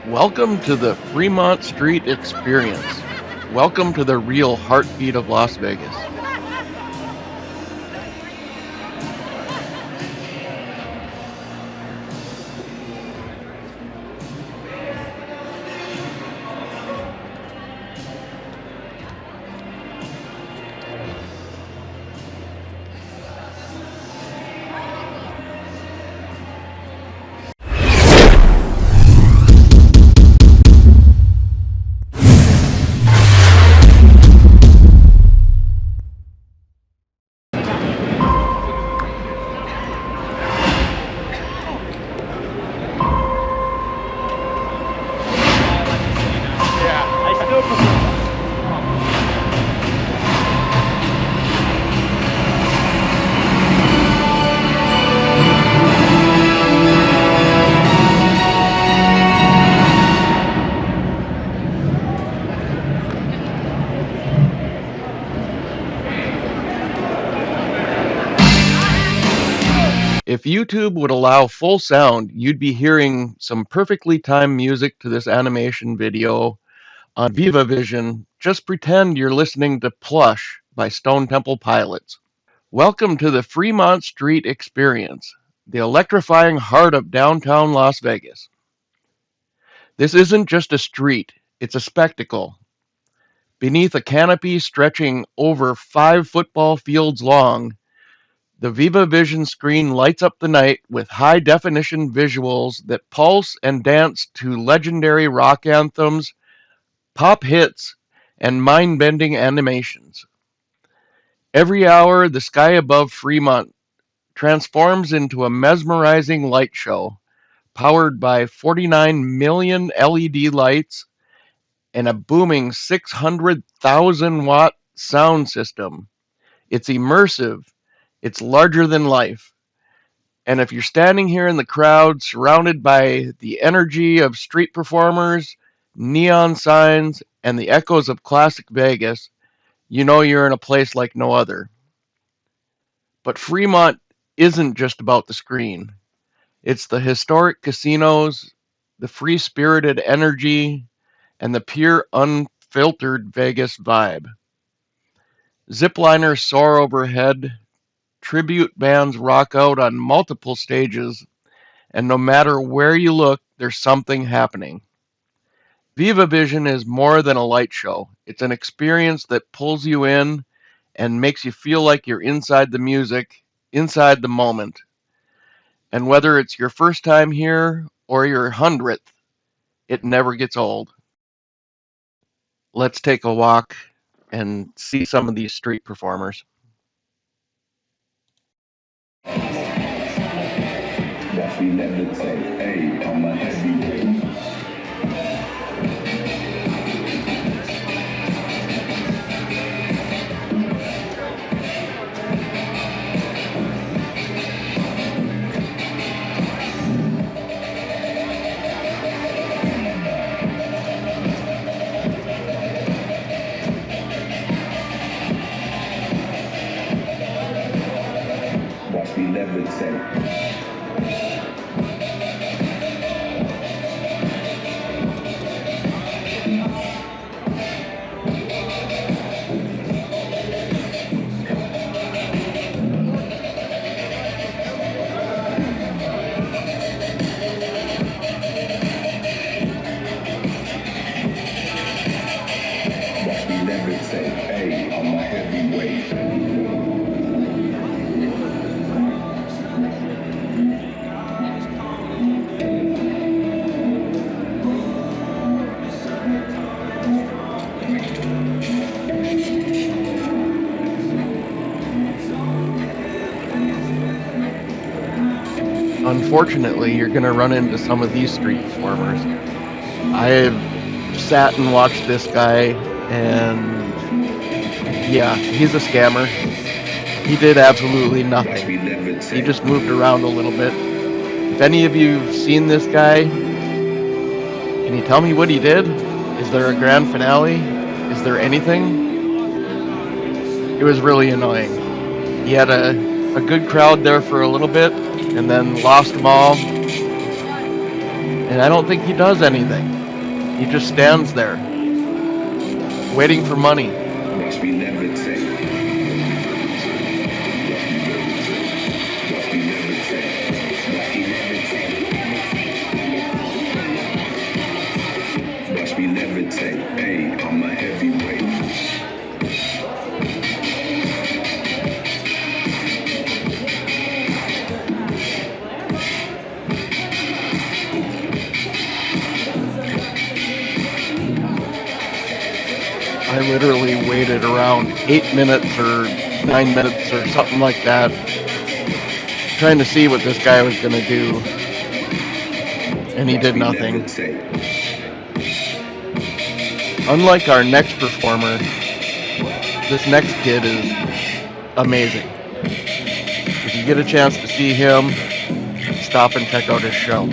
Welcome to the Fremont Street Experience. Welcome to the real heartbeat of Las Vegas. If YouTube would allow full sound, you'd be hearing some perfectly timed music to this animation video on Viva Vision. Just pretend you're listening to Plush by Stone Temple Pilots. Welcome to the Fremont Street Experience, the electrifying heart of downtown Las Vegas. This isn't just a street, it's a spectacle. Beneath a canopy stretching over 5 football fields long, the Viva Vision screen lights up the night with high-definition visuals that pulse and dance to legendary rock anthems, pop hits, and mind-bending animations. Every hour, the sky above Fremont transforms into a mesmerizing light show, powered by 49 million LED lights and a booming 600,000-watt sound system. It's immersive. It's larger than life. And if you're standing here in the crowd, surrounded by the energy of street performers, neon signs, and the echoes of classic Vegas, you know you're in a place like no other. But Fremont isn't just about the screen. It's the historic casinos, the free-spirited energy, and the pure, unfiltered Vegas vibe. Zipliners soar overhead, tribute bands rock out on multiple stages, and no matter where you look, there's something happening. Viva Vision is more than a light show. It's an experience that pulls you in and makes you feel like you're inside the music, inside the moment. And whether it's your first time here or your 100th, it never gets old. Let's take a walk and see some of these street performers. Watch me levitate, hey, I'm a heavyweight. Watch me levitate. Watch me levitate, hey, I'm a heavyweight. Unfortunately, you're going to run into some of these street performers. I've sat and watched this guy, and yeah, he's a scammer. He did absolutely Watch me nothing. levitate. He just moved around a little bit. If any of you have seen this guy, can you tell me what he did? Is there a grand finale? Is there anything? It was really annoying. He had a good crowd there for a little bit, and then lost them all. And I don't think he does anything. He just stands there, waiting for money. Watch me levitate. Watch me levitate. Watch me levitate. Watch me levitate. Hey, I'm a heavyweight. I literally waited around 8 minutes or 9 minutes or something like that, trying to see what this guy was going to do. And he did nothing. Unlike our next performer, this next kid is amazing. If you get a chance to see him, stop and check out his show.